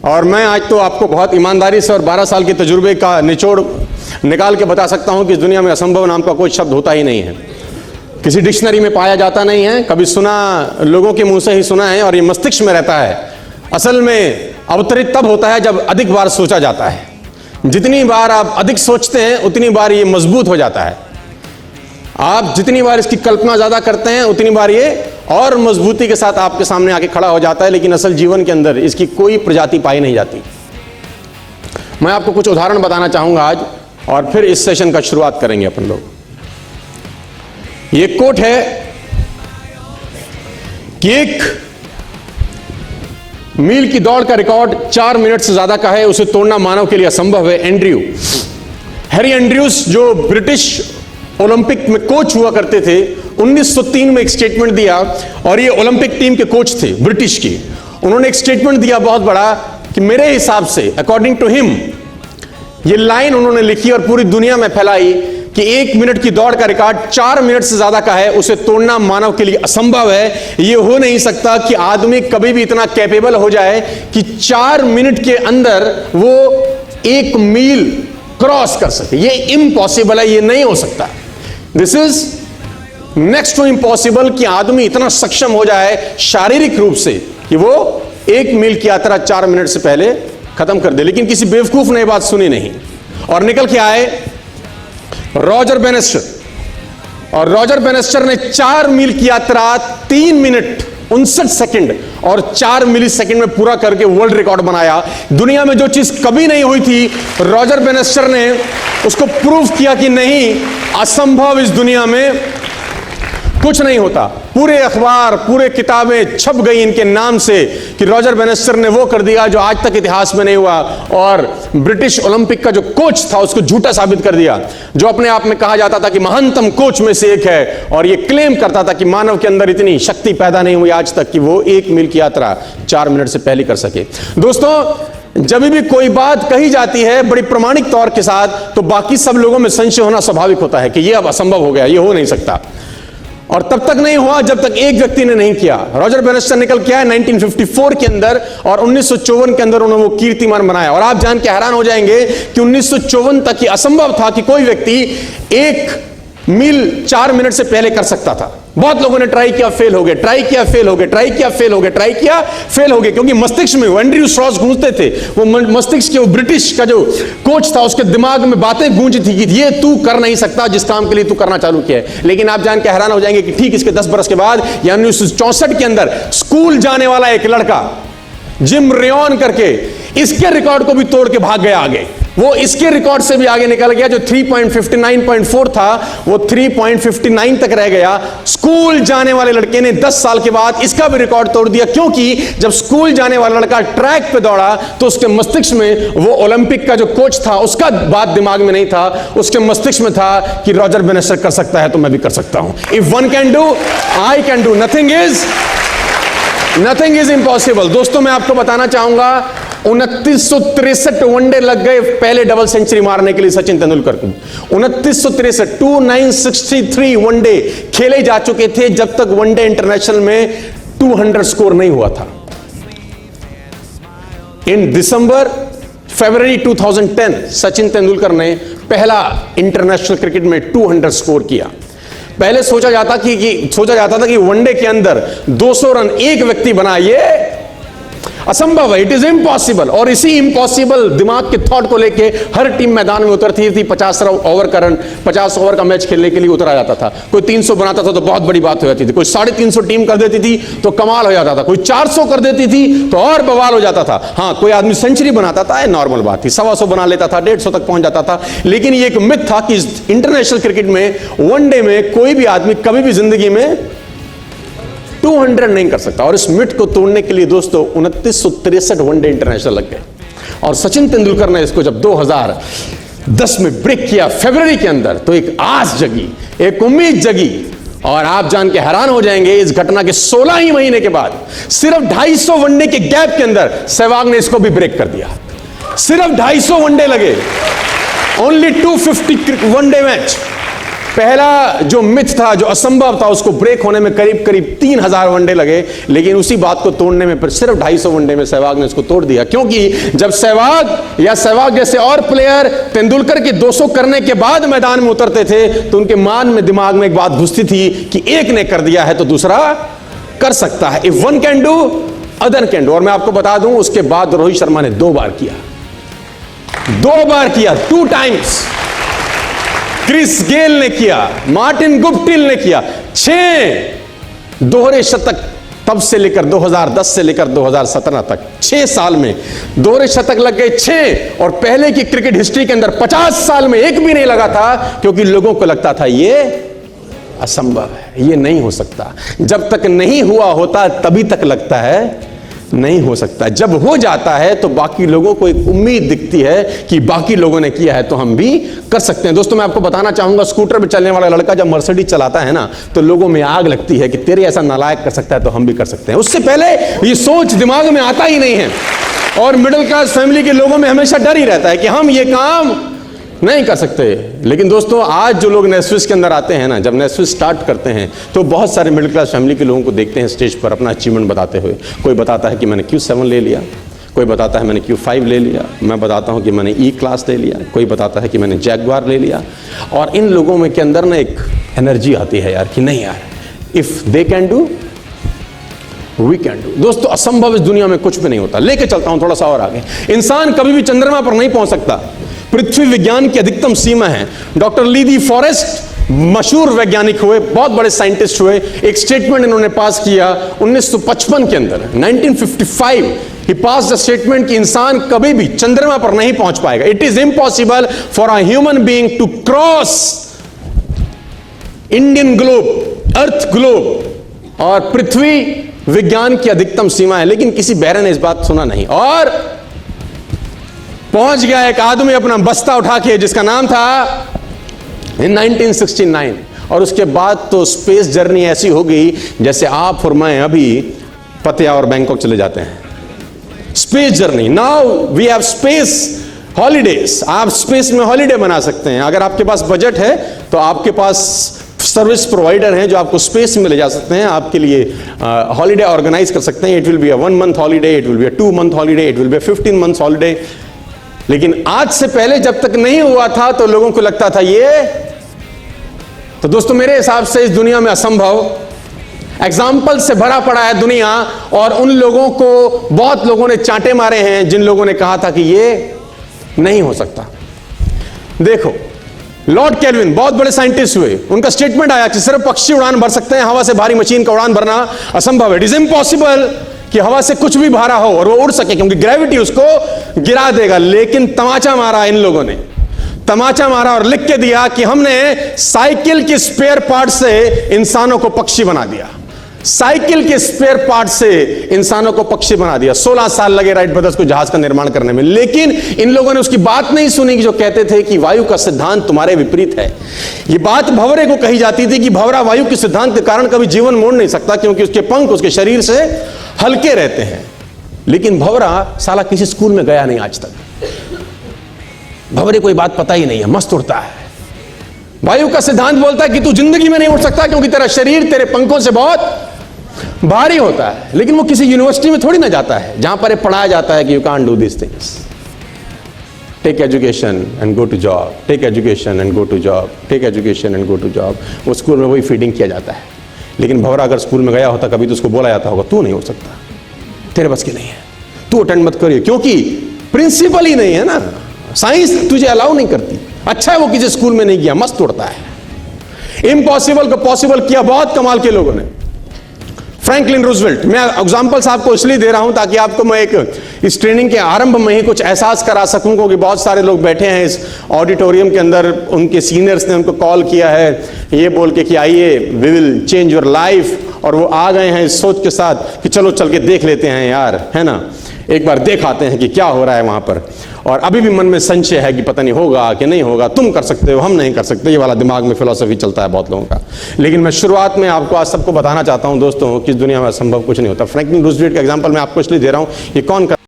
और मैं आज तो आपको बहुत ईमानदारी से और 12 साल के तजुर्बे का निचोड़ निकाल के बता सकता हूं कि इस दुनिया में असंभव नाम का कोई शब्द होता ही नहीं है, किसी डिक्शनरी में पाया जाता नहीं है, कभी सुना लोगों के मुंह से ही सुना है और ये मस्तिष्क में रहता है। असल में अवतरित तब होता है जब अधिक बार सोचा जाता है। जितनी बार आप अधिक सोचते हैं उतनी बार ये मजबूत हो जाता है। आप जितनी बार इसकी कल्पना ज्यादा करते हैं उतनी बार ये और मजबूती के साथ आपके सामने आके खड़ा हो जाता है, लेकिन असल जीवन के अंदर इसकी कोई प्रजाति पाई नहीं जाती। मैं आपको कुछ उदाहरण बताना चाहूंगा आज और फिर इस सेशन का शुरुआत करेंगे अपन लोग। ये कोट है कि एक मील की दौड़ का रिकॉर्ड 4 मिनट से ज्यादा का है, उसे तोड़ना मानव के लिए असंभव है। हैरी एंड्रयूज जो ब्रिटिश ओलंपिक में कोच हुआ करते थे, 1903 में एक स्टेटमेंट दिया, और ये ओलंपिक टीम के कोच थे ब्रिटिश की। उन्होंने एक स्टेटमेंट दिया बहुत बड़ा कि मेरे हिसाब से, अकॉर्डिंग टू हिम, ये लाइन उन्होंने लिखी और पूरी दुनिया में फैलाई कि 1 मिनट की दौड़ का रिकॉर्ड 4 मिनट से ज्यादा का है, उसे तोड़ना मानव के लिए असंभव है। ये हो नहीं सकता कि आदमी कभी भी इतना कैपेबल हो जाए कि 4 मिनट के अंदर वो 1 मील क्रॉस कर सके। ये इम्पॉसिबल है, ये नहीं हो सकता। This is next to impossible कि आदमी इतना सक्षम हो जाए शारीरिक रूप से कि वो 1 मील की यात्रा 4 मिनट से पहले खत्म कर दे। लेकिन किसी बेवकूफ ने बात सुनी नहीं और निकल के आए रॉजर बेनेस्टर, और रॉजर बेनेस्टर ने 4 मील की यात्रा 3 मिनट 59 सेकंड और 4 मिली सेकंड में पूरा करके वर्ल्ड रिकॉर्ड बनाया। दुनिया में जो चीज कभी नहीं हुई थी, रॉजर बेनेस्टर ने उसको प्रूव किया कि नहीं, असंभव इस दुनिया में कुछ नहीं होता। पूरे अखबार, पूरे किताबें छप गई इनके नाम से कि रॉजर बेनेस्टर ने वो कर दिया जो आज तक इतिहास में नहीं हुआ, और ब्रिटिश ओलंपिक का जो कोच था उसको झूठा साबित कर दिया, जो अपने आप में कहा जाता था कि महानतम कोच में से एक है, और ये क्लेम करता था कि मानव के अंदर इतनी शक्ति पैदा नहीं हुई आज तक कि वो 1 मील की यात्रा 4 मिनट से पहले कर सके। दोस्तों, जब भी कोई बात कही जाती है बड़ी प्रमाणिक तौर के साथ, तो बाकी सब लोगों में संशय होना स्वाभाविक होता है कि ये अब असंभव हो गया, ये हो नहीं सकता। और तब तक नहीं हुआ जब तक एक व्यक्ति ने नहीं किया। रॉजर बेनेस्टर निकल के आया 1954 के अंदर, और 1954 के अंदर उन्होंने वो कीर्तिमान बनाया। और आप जान के हैरान हो जाएंगे कि 1954 तक ये असंभव था कि कोई व्यक्ति 1 मील 4 मिनट से पहले कर सकता था। बहुत लोगों ने ट्राई किया, फेल हो गए, ट्राई किया, फेल हो गए, ट्राई किया, फेल हो गए, ट्राई किया, फेल हो गए, क्योंकि मस्तिष्क में एंड्रयू स्ट्रॉस गूंजते थे। वो मस्तिष्क के, वो ब्रिटिश का जो कोच था, उसके दिमाग में बातें गूंजी थी कि ये तू कर नहीं सकता जिस काम के लिए तू करना चालू किया है। लेकिन आप जान के हैरान हो जाएंगे कि ठीक इसके 10 बरस के बाद, यानी 1964 के अंदर, स्कूल जाने वाला एक लड़का जिम रेयन करके इसके रिकॉर्ड को भी तोड़ के भाग गया आगे। वो इसके रिकॉर्ड से भी आगे निकल गया, जो 3.59.4 था वो 3.59 तक रह गया। स्कूल जाने वाले लड़के ने 10 साल के बाद इसका भी रिकॉर्ड तोड़ दिया, क्योंकि जब स्कूल जाने वाला लड़का ट्रैक पे दौड़ा तो उसके मस्तिष्क में वो ओलंपिक का जो कोच था उसका बात दिमाग में नहीं था, उसके मस्तिष्क में था कि रॉजर बेनेस्टर कर सकता है तो मैं भी कर सकता हूं। If one can do, I can do. Nothing is impossible. दोस्तों, मैं आपको बताना चाहूंगा 2963 वनडे लग गए पहले डबल सेंचुरी मारने के लिए सचिन तेंदुलकर को। 2963 वनडे खेले जा चुके थे जब तक वनडे इंटरनेशनल में 200 स्कोर नहीं हुआ था। इन फरवरी 2010 सचिन तेंदुलकर ने पहला इंटरनेशनल क्रिकेट में 200 स्कोर किया। पहले सोचा जाता था कि वनडे के अंदर 200 रन एक व्यक्ति बनाए, ये असंभव है, इट इज इम्पॉसिबल। और इसी इम्पॉसिबल दिमाग के थॉट को लेके हर टीम मैदान में उतरती थी। 50 ओवर का रन, 50 ओवर का मैच खेलने के लिए उतरा जाता था। कोई 300 बनाता था तो बहुत बड़ी बात हो जाती थी, कोई 350 टीम कर देती थी तो कमाल हो जाता था, कोई 400 कर देती थी तो और बवाल हो जाता था। हाँ, कोई आदमी सेंचुरी बनाता था, नॉर्मल बात थी, 125 बना लेता था, 150 तक पहुंच जाता था। लेकिन ये एक मिथ था कि इंटरनेशनल क्रिकेट में वनडे में कोई भी आदमी कभी भी जिंदगी में 200 नहीं कर सकता। और इस मिथ को तोड़ने के लिए दोस्तों 2963 वनडे इंटरनेशनल लग गए। और सचिन तेंदुलकर ने इसको जब 2010 में ब्रेक किया फरवरी के अंदर, तो एक आस जगी, एक उम्मीद जगी। और आप जान के हैरान हो जाएंगे, इस घटना के 16 ही महीने के बाद, सिर्फ 250 वनडे के गैप के अंदर सहवाग ने इसको भी ब्रेक कर दिया। सिर्फ 250 वनडे लगे, ओनली 250 वनडे मैच, पहला जो मिथ था, जो असंभव था, उसको ब्रेक होने में करीब करीब 3000 वनडे लगे, लेकिन उसी बात को तोड़ने में फिर सिर्फ 250 वनडे में सहवाग ने इसको तोड़ दिया। क्योंकि जब सहवाग या सहवाग जैसे और प्लेयर तेंदुलकर के 200 करने के बाद मैदान में उतरते थे तो उनके मान में, दिमाग में एक बात घुसती थी कि एक ने कर दिया है तो दूसरा कर सकता है। If one can do other can do. और मैं आपको बता दूं, उसके बाद रोहित शर्मा ने 2 बार किया, 2 टाइम्स। क्रिस गेल ने किया, मार्टिन गुप्टिल ने किया। 6 दोहरे शतक तब से लेकर 2010 से लेकर 2017 तक 6 साल में दोहरे शतक लग गए 6। और पहले की क्रिकेट हिस्ट्री के अंदर 50 साल में एक भी नहीं लगा था, क्योंकि लोगों को लगता था ये असंभव है, ये नहीं हो सकता। जब तक नहीं हुआ होता तभी तक लगता है नहीं हो सकता। जब हो जाता है तो बाकी लोगों को एक उम्मीद दिखती है कि बाकी लोगों ने किया है तो हम भी कर सकते हैं। दोस्तों, मैं आपको बताना चाहूंगा, स्कूटर पे चलने वाला लड़का जब मर्सिडीज चलाता है ना, तो लोगों में आग लगती है कि तेरे ऐसा नालायक कर सकता है तो हम भी कर सकते हैं। उससे पहले ये सोच दिमाग में आता ही नहीं है। और मिडिल क्लास फैमिली के लोगों में हमेशा डर ही रहता है कि हम ये काम नहीं कर सकते। लेकिन दोस्तों, आज जो लोग नेस्विस के अंदर आते हैं ना, जब नेस्विस स्टार्ट करते हैं तो बहुत सारे मिडिल क्लास फैमिली के लोगों को देखते हैं स्टेज पर अपना अचीवमेंट बताते हुए। कोई बताता है कि मैंने Q7 ले लिया, कोई बताता है मैंने Q5 ले लिया, मैं बताता हूं कि मैंने E क्लास ले लिया, कोई बताता है कि मैंने जैगवार ले लिया। और इन लोगों में के अंदर ना एक एनर्जी आती है यार कि नहीं यार, if they can do we can do. दोस्तों, असंभव इस दुनिया में कुछ भी नहीं होता। लेके चलता हूं थोड़ा सा और आगे। इंसान कभी भी चंद्रमा पर नहीं पहुंच सकता, पृथ्वी विज्ञान की अधिकतम सीमा है। डॉक्टर ली दी फॉरेस्ट मशहूर वैज्ञानिक हुए, बहुत बड़े साइंटिस्ट हुए। एक स्टेटमेंट इन्होंने पास किया 1955 के अंदर, 1955 ही पास द स्टेटमेंट कि इंसान कभी भी चंद्रमा पर नहीं पहुंच पाएगा। It is impossible for a human being to cross Indian globe, earth globe. और पृथ्वी विज्ञान की अधिकतम सीमा है, लेकिन किसी बहरे ने इस बात सुना नहीं। और पहुंच गया एक आदमी अपना बस्ता उठा के, जिसका नाम था इन 1969। और उसके बाद तो स्पेस जर्नी ऐसी हो गई जैसे आप और मैं अभी पतिया और बैंकॉक चले जाते हैं। Space journey, now we have space holidays. आप स्पेस में हॉलीडे बना सकते हैं। अगर आपके पास बजट है तो आपके पास सर्विस प्रोवाइडर हैं जो आपको स्पेस में ले जा सकते हैं, आपके लिए हॉलीडे ऑर्गेनाइज कर सकते हैं। It will be a 1 month holiday, it will be a 2 month holiday, it will be a 15 month holiday. लेकिन आज से पहले जब तक नहीं हुआ था तो लोगों को लगता था ये। तो दोस्तों, मेरे हिसाब से इस दुनिया में असंभव एग्जाम्पल से भरा पड़ा है दुनिया। और उन लोगों को बहुत लोगों ने चांटे मारे हैं जिन लोगों ने कहा था कि ये नहीं हो सकता। देखो, लॉर्ड केल्विन बहुत बड़े साइंटिस्ट हुए, उनका स्टेटमेंट आया कि सिर्फ पक्षी उड़ान भर सकते हैं, हवा से भारी मशीन का उड़ान भरना असंभव है। इट इज इम्पॉसिबल कि हवा से कुछ भी भारा हो और वो उड़ सके, क्योंकि ग्रेविटी उसको गिरा देगा। लेकिन तमाचा मारा इन लोगों ने, तमाचा मारा और लिख के दिया कि हमने साइकिल के स्पेयर पार्ट से इंसानों को पक्षी बना दिया। साइकिल के स्पेयर पार्ट से इंसानों को पक्षी बना दिया। 16 साल लगे राइट ब्रदर्स को जहाज का निर्माण करने में। लेकिन इन लोगों ने उसकी बात नहीं सुनी कि जो कहते थे कि वायु का सिद्धांत तुम्हारे विपरीत है। ये बात भंवरे को कही जाती थी कि भंवरा वायु के सिद्धांत के कारण कभी जीवन मोड़ नहीं सकता, क्योंकि उसके पंख उसके शरीर से हल्के रहते हैं। लेकिन भंवरा साला किसी स्कूल में गया नहीं आज तक। भंवरे को ये बात पता ही नहीं है, मस्त उड़ता है। वायु का सिद्धांत बोलता है कि तू जिंदगी में नहीं उड़ सकता, क्योंकि तेरा शरीर तेरे पंखों से बहुत भारी होता है। लेकिन वो किसी यूनिवर्सिटी में थोड़ी ना जाता है जहां पर पढ़ाया जाता है कि you can't do this things. Take education and go to job, take education and go to job, take education and go to job. वो स्कूल में वही फीडिंग किया जाता है। लेकिन भंवरा अगर स्कूल में गया होता कभी तो उसको बोला जाता होगा तू नहीं हो सकता, तेरे बस की नहीं है, तू अटेंड मत करिए, क्योंकि प्रिंसिपल ही नहीं है ना, साइंस तुझे अलाउ नहीं करती। अच्छा है वो किसी स्कूल में नहीं गया, मस्त उड़ता है। इम्पॉसिबल को पॉसिबल किया बहुत कमाल के लोगों ने। फ्रैंकलिन रूजवेल्ट, मैं एग्जांपल्स आपको इसलिए दे रहा हूं ताकि आपको मैं एक इस ट्रेनिंग के आरंभ में ही कुछ एहसास करा सकूं, क्योंकि बहुत सारे लोग बैठे हैं इस ऑडिटोरियम के अंदर, उनके सीनियर्स ने उनको कॉल किया है ये बोल के कि आइए we will change your life, और वो आ गए हैं इस सोच के साथ कि चलो चल के देख लेते हैं यार, है ना, एक बार देख आते हैं कि क्या हो रहा है वहां पर। और अभी भी मन में संशय है कि पता नहीं होगा कि नहीं होगा, तुम कर सकते हो हम नहीं कर सकते, ये वाला दिमाग में फिलॉसफी चलता है बहुत लोगों का। लेकिन मैं शुरुआत में आपको आज सबको बताना चाहता हूं दोस्तों कि इस दुनिया में असंभव कुछ नहीं होता। फ्रैंकलिन रूजवेल्ट का एग्जांपल मैं आपको इसलिए दे रहा हूं, ये कौन